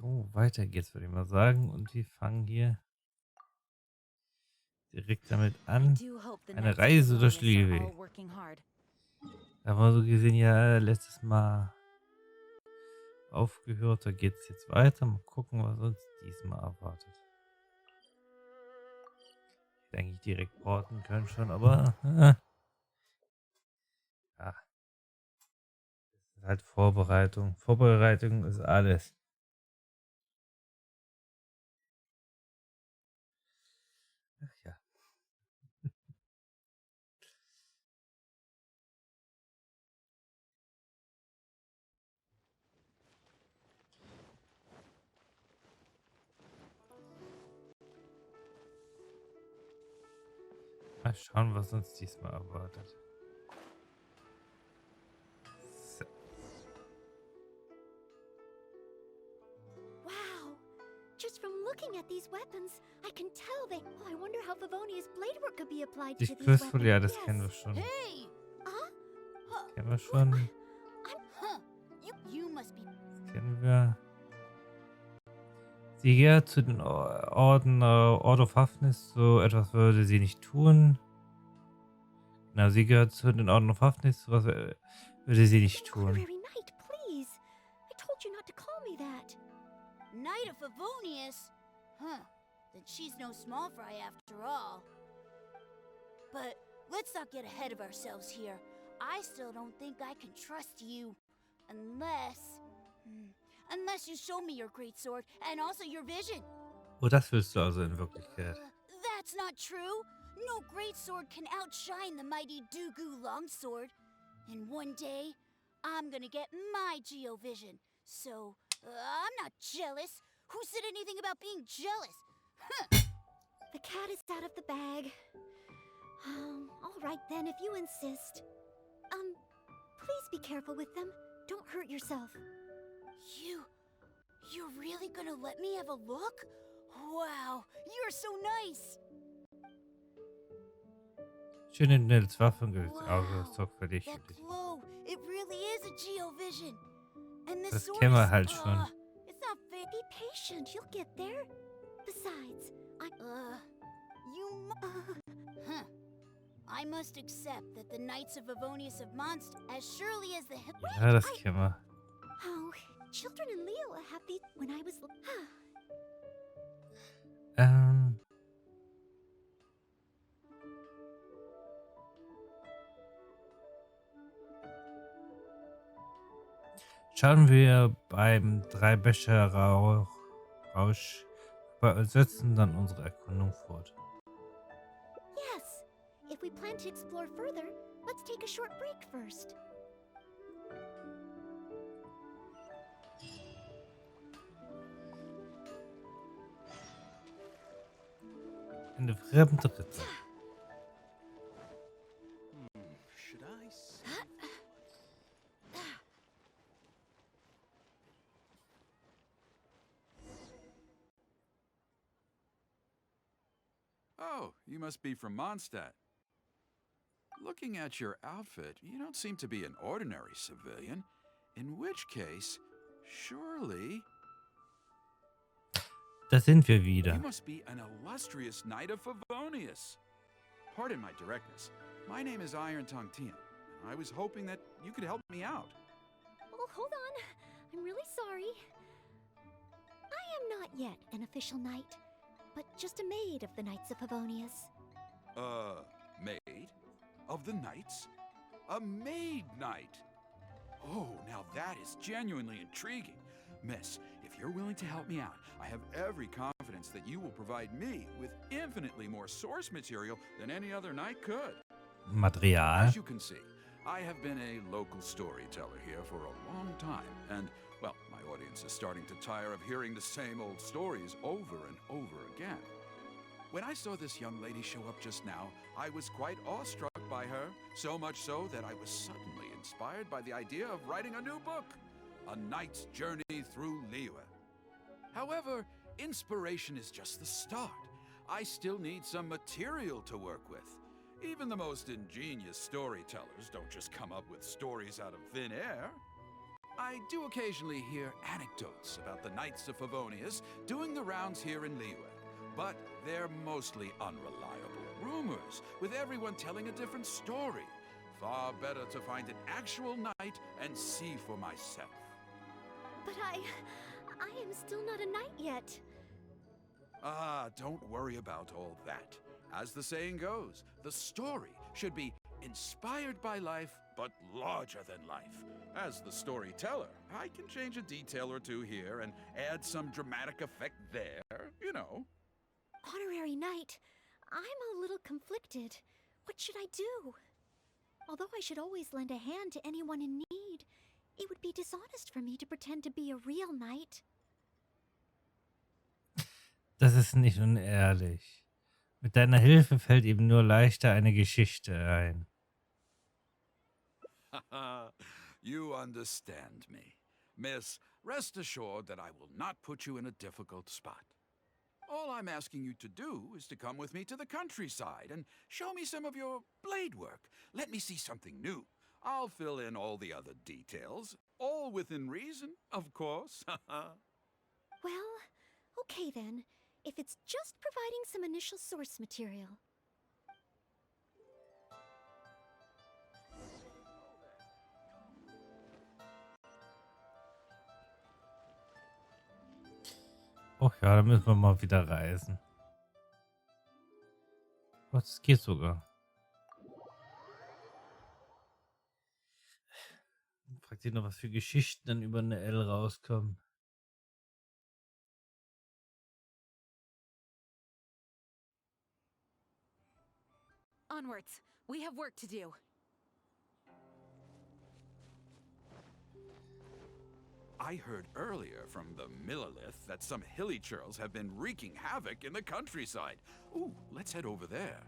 So, weiter geht's, würde ich mal sagen. Und wir fangen hier direkt damit an. Eine Reise durch Liebe. Da haben wir so gesehen ja letztes Mal aufgehört. Da geht's jetzt weiter. Mal gucken, was uns diesmal erwartet. Ich hätte eigentlich direkt porten können schon, aber ja, das ist halt Vorbereitung. Vorbereitung ist alles. Ach ja. Mal schauen, was uns diesmal erwartet. So. Wow! Just from looking at these weapons, I can tell they. Oh, I wonder how Favonia's blade work could be applied to Die these Quizfolie, weapons. ja, das kennen wir schon. Hey! Kennen wir schon. You must be. Das kennen wir. Sie gehört zu den Orden Order of Hafnis. So etwas würde sie nicht tun. Genau, sie gehört zu den Orden of Hafnis. So was würde sie nicht tun. Honorary knight, please. I told you not to call me that. Knight of Favonius? Huh. Then she's no small fry after all. But let's not get ahead of ourselves here. I still don't think I can trust you. Unless you show me your great sword and also your vision. Oh, das willst du also in Wirklichkeit. That's not true. No great sword can outshine the mighty Dugu longsword. And one day, I'm gonna get my Geovision. So, I'm not jealous. Who said anything about being jealous? The cat is out of the bag. All right then, if you insist. Please be careful with them. Don't hurt yourself. You're really gonna let me have a look? Wow, you're so nice. Schöne Nils Waffen sorgfältig. That glow, it really is a Geovision. And this Das sword kennen wir is, halt schon. It's not fair. Be patient, you'll get there. Besides, I must accept that the Knights of Favonius have monster as surely as the Ja, das kennen wir. Oh, children in Leo have these when I was Schauen wir beim Drei-Becher Rausch bei uns setzen dann unsere Erkundung fort. Yes. If we plan to explore further, let's take a short break first. Eine fremde Ritter. Should I say? Oh, you must be from Mondstadt. Looking at your outfit, you don't seem to be an ordinary civilian. In which case, surely... Da sind wir wieder. You must be an illustrious knight of Favonius. Pardon my directness. My name is Iron Tongue Tian. I was hoping that you could help me out. Oh, hold on. I'm really sorry. I am not yet an official knight, but just a maid of the Knights of Favonius. Maid? Of the knights? A maid knight? Oh, now that is genuinely intriguing. Miss, if you're willing to help me out, I have every confidence that you will provide me with infinitely more source material than any other knight could. Material. As you can see, I have been a local storyteller here for a long time, and, well, my audience is starting to tire of hearing the same old stories over and over again. When I saw this young lady show up just now, I was quite awestruck by her, so much so that I was suddenly inspired by the idea of writing a new book, A Knight's Journey Through Liyue. However, inspiration is just the start. I still need some material to work with. Even the most ingenious storytellers don't just come up with stories out of thin air. I do occasionally hear anecdotes about the Knights of Favonius doing the rounds here in Liyue, but they're mostly unreliable rumors, with everyone telling a different story. Far better to find an actual knight and see for myself. But I am still not a knight yet. Ah, don't worry about all that. As the saying goes, the story should be inspired by life, but larger than life. As the storyteller, I can change a detail or two here and add some dramatic effect there, you know. Honorary knight, I'm a little conflicted. What should I do? Although I should always lend a hand to anyone in need, it would be dishonest for me to pretend to be a real knight. Das ist nicht unehrlich. Mit deiner Hilfe fällt ihm nur leichter eine Geschichte ein. You understand me. Miss, rest assured that I will not put you in a difficult spot. All I'm asking you to do is to come with me to the countryside and show me some of your blade work. Let me see something new. I'll fill in all the other details, all within reason, of course. Well, okay then, if it's just providing some initial source material. Oh ja, da müssen wir mal wieder reisen. Gott, es geht sogar. Fragt sich noch, was für Geschichten dann über eine L rauskommen. Onwards. We have work to do. I heard earlier from the Millilith that some hilly churls have been wreaking havoc in the countryside. Ooh, let's head over there.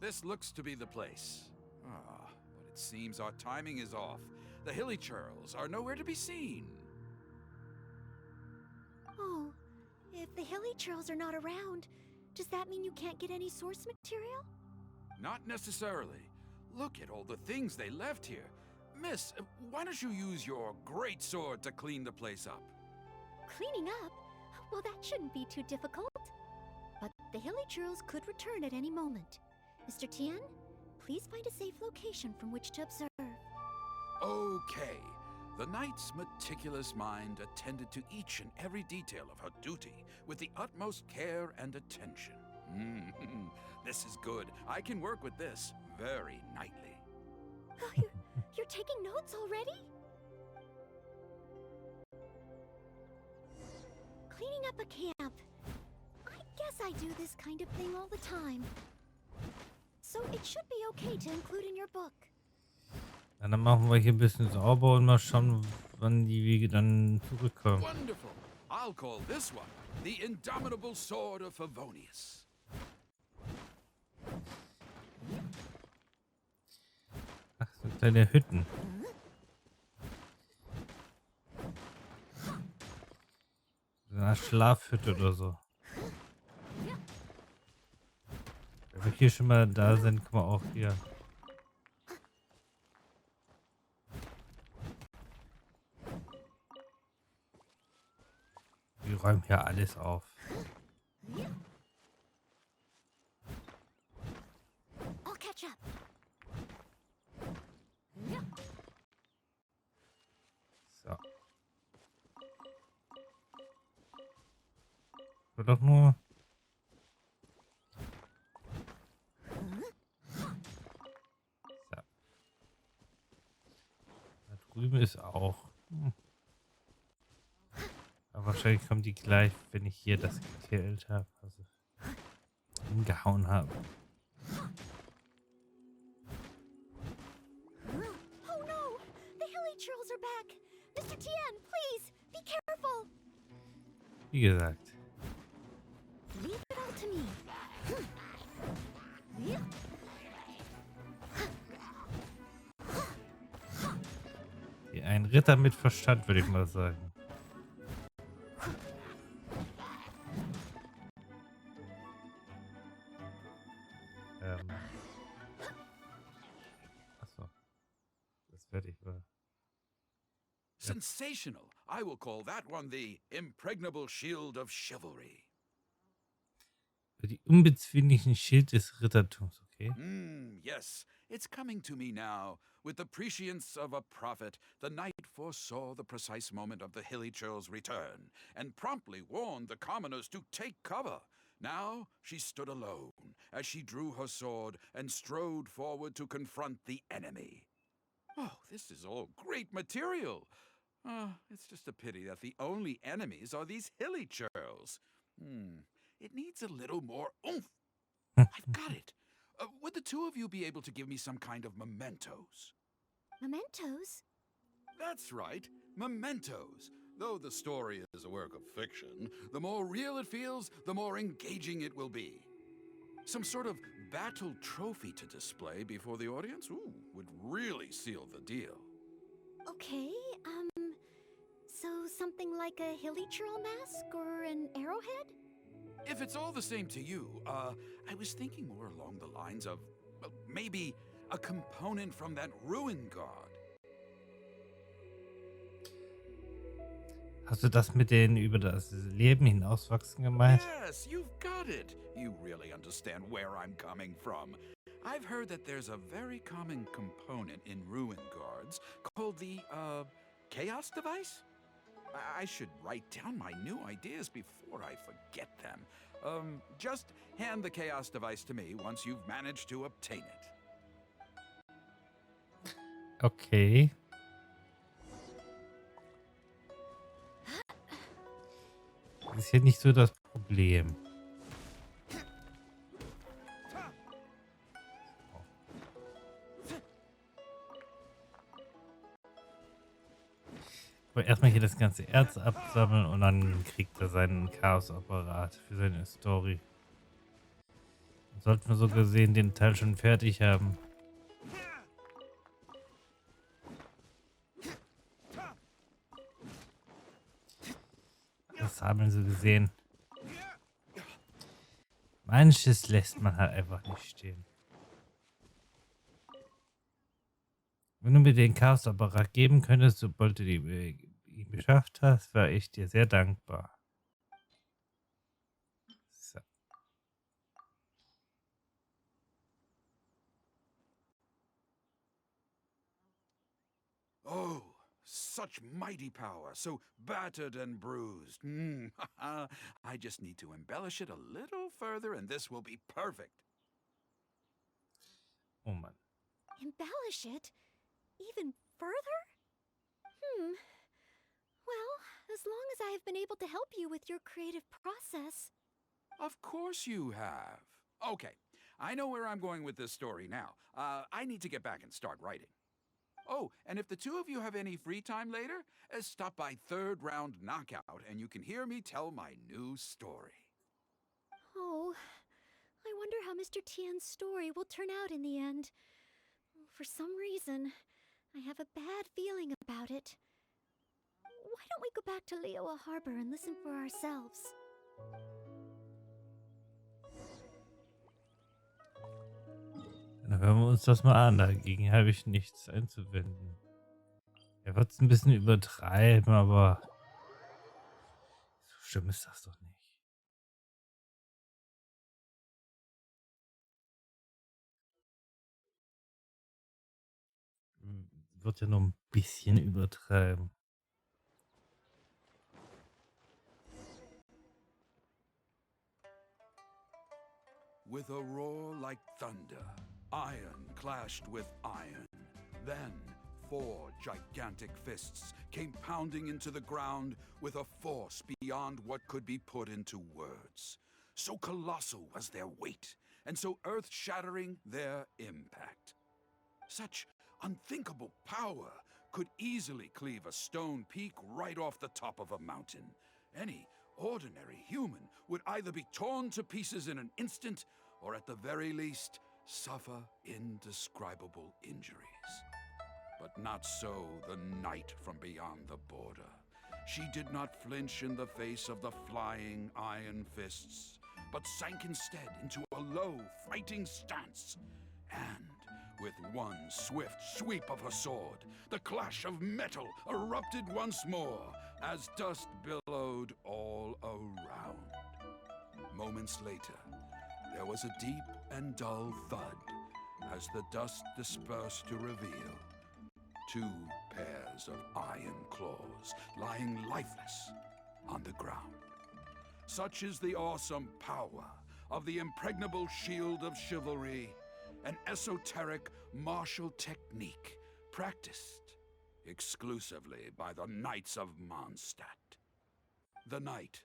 This looks to be the place. Ah, but it seems our timing is off. The hilly churls are nowhere to be seen. Oh, if the hilly churls are not around, does that mean you can't get any source material? Not necessarily. Look at all the things they left here. Miss, why don't you use your great sword to clean the place up? Cleaning up? Well, that shouldn't be too difficult. But the hilly churls could return at any moment. Mr. Tian, please find a safe location from which to observe. Okay. The knight's meticulous mind attended to each and every detail of her duty with the utmost care and attention. This is good. I can work with this very knightly. Oh, you're taking notes already? Cleaning up a camp. I guess I do this kind of thing all the time. So it should be okay to include in your book. Ja, dann machen wir hier ein bisschen sauber und mal schauen, wann die Wege dann zurückkommen. Wonderful. I'll call this one the Indomitable Sword of Favonius. Ach, so kleine Hütten. So eine Schlafhütte oder so. Wenn wir hier schon mal da sind, können wir auch hier. Wir räumen hier alles auf. I'll catch up. So. Wird doch nur. So. Da drüben ist auch. Aber wahrscheinlich kommen die gleich, wenn ich hier das gekillt habe. Also umgehauen habe. Oh no! The hilly churls are back! Mr. Tian, please, be careful! Wie gesagt. Leave it all to me. Wie ein Ritter mit Verstand, würde ich mal sagen. Achso, das fertig war. Sensational. I will call that one the impregnable shield of chivalry. Die unbezwinglichen Schild des Rittertums, okay? Yes, it's coming to me now. With the prescience of a prophet, the knight foresaw the precise moment of the hilly churl's return, and promptly warned the commoners to take cover. Now she stood alone, as she drew her sword and strode forward to confront the enemy. Oh, this is all great material. It's just a pity that the only enemies are these hilly churls. It needs a little more oomph. I've got it. Would the two of you be able to give me some kind of mementos? Mementos? That's right, mementos. Though the story is a work of fiction, the more real it feels, the more engaging it will be. Some sort of battle trophy to display before the audience, would really seal the deal. Okay, so something like a hilly churl mask or an arrowhead? If it's all the same to you, I was thinking more along the lines of, well, maybe a component from that ruin guard. Hast du das mit den über das Leben hinauswachsen gemeint? Yes, you've got it. You really understand where I'm coming from. I've heard that there's a very common component in ruin guards called the, chaos device? I should write down my new ideas before I forget them. Just hand the chaos device to me once you've managed to obtain it. Okay. Das ist hier nicht so das Problem. Aber erstmal hier das ganze Erz absammeln und dann kriegt er seinen Chaosapparat für seine Story. Dann sollten wir so gesehen den Teil schon fertig haben. Das haben so gesehen. Manches lässt man halt einfach nicht stehen. Wenn du mir den Chaosapparat geben könntest, sobald du ihn geschafft hast, wäre ich dir sehr dankbar. So. Oh, such mighty power, so battered and bruised. I just need to embellish it a little further and this will be perfect. Oh Mann. Embellish it? Even further? Well, as long as I have been able to help you with your creative process. Of course you have. Okay, I know where I'm going with this story now. I need to get back and start writing. Oh, and if the two of you have any free time later, stop by Third Round Knockout and you can hear me tell my new story. Oh, I wonder how Mr. Tian's story will turn out in the end. For some reason, I have a bad feeling about it. Why don't we go back to Lioa Harbor and listen for ourselves? Dann hören wir uns das mal an. Dagegen habe ich nichts einzuwenden. Er wird es ein bisschen übertreiben, aber so schlimm ist das doch nicht. Wird ja nur ein bisschen übertreiben. With a roar like thunder, iron clashed with iron. Then, 4 gigantic fists came pounding into the ground with a force beyond what could be put into words. So colossal was their weight, and so earth-shattering their impact. Such unthinkable power could easily cleave a stone peak right off the top of a mountain. Any ordinary human would either be torn to pieces in an instant, or at the very least, suffer indescribable injuries. But not so the knight from beyond the border. She did not flinch in the face of the flying iron fists, but sank instead into a low, fighting stance. And with one swift sweep of her sword, the clash of metal erupted once more as dust billowed all around. Moments later, there was a deep and dull thud as the dust dispersed to reveal two pairs of iron claws lying lifeless on the ground. Such is the awesome power of the impregnable shield of chivalry, an esoteric martial technique practiced exclusively by the Knights of Mondstadt. The knight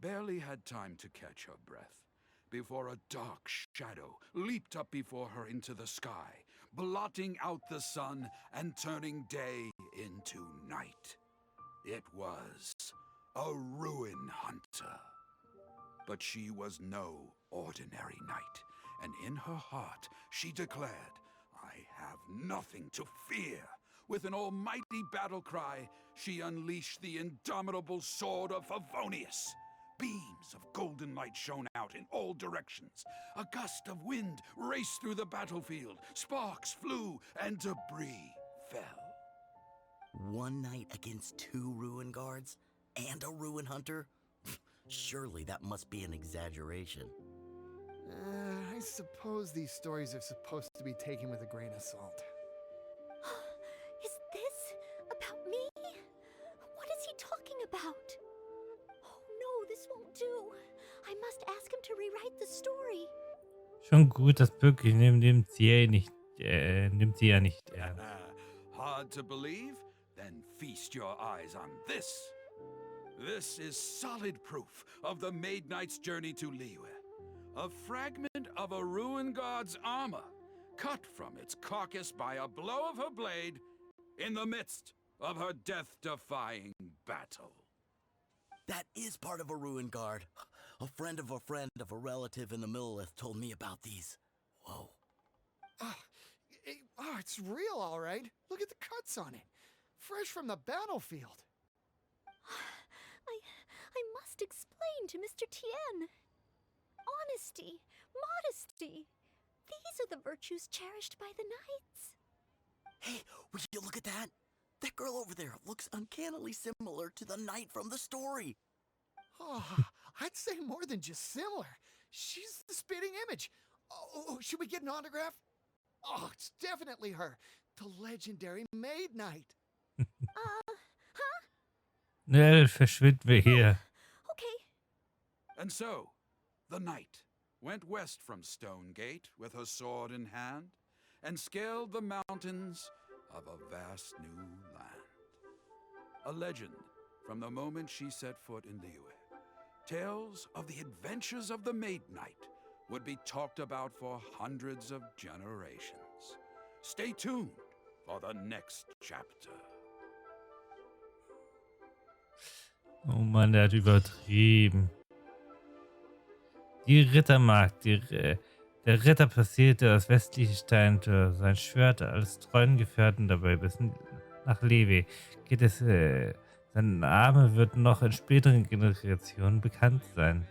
barely had time to catch her breath before a dark shadow leaped up before her into the sky, blotting out the sun and turning day into night. It was a ruin hunter. But she was no ordinary knight, and in her heart she declared, "I have nothing to fear." With an almighty battle cry, she unleashed the indomitable sword of Favonius. Beams of golden light shone out in all directions. A gust of wind raced through the battlefield. Sparks flew and debris fell. One knight against two ruin guards and a ruin hunter? Surely that must be an exaggeration. I suppose these stories are supposed to be taken with a grain of salt. Is this about me? What is he talking about? Oh no, this won't do. I must ask him to rewrite the story. Schon gut, dass Birgt nimmt sie ja nicht ernst. Hard to believe? Then feast your eyes on this. This is solid proof of the Maid Knight's journey to Liyue. A fragment of a ruin god's armor, cut from its carcass by a blow of her blade in the midst of her death-defying battle. That is part of a ruin guard. A friend of a relative in the Millelith told me about these. Whoa. It's real, all right. Look at the cuts on it. Fresh from the battlefield. I must explain to Mr. Tien. Honesty, modesty. These are the virtues cherished by the knights. Hey, will you look at that? That girl over there looks uncannily similar to the knight from the story. Oh, I'd say more than just similar. She's the spitting image. Oh, should we get an autograph? Oh, it's definitely her. The legendary Maid Knight. Ne, verschwinden wir hier. Okay. And so, the knight went west from Stonegate with her sword in hand and scaled the mountains of a vast new land. A legend from the moment she set foot in Liyue. Tales of the adventures of the Maid Knight would be talked about for hundreds of generations. Stay tuned for the next chapter. Oh Mann, der hat übertrieben. Die Rittermagd, der Ritter passierte das westliche Steintor, sein Schwert als treuen Gefährten dabei bis nach Lewe. Sein Name wird noch in späteren Generationen bekannt sein.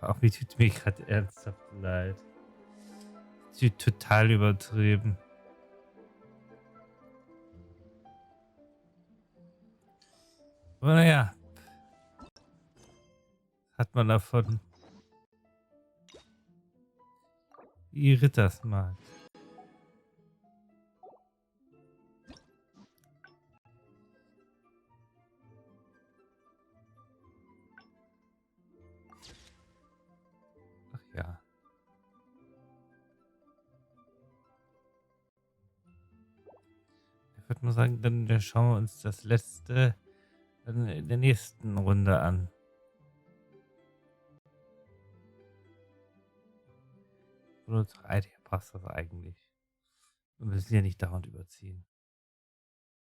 Auch mir tut mir gerade ernsthaft leid. Total übertrieben. Aber naja, hat man davon. Die Rittermagd. Ach ja. Ich würde mal sagen, dann schauen wir uns das letzte dann in der nächsten Runde an. Oder 3, passt das eigentlich. Wir müssen ja nicht dauernd überziehen.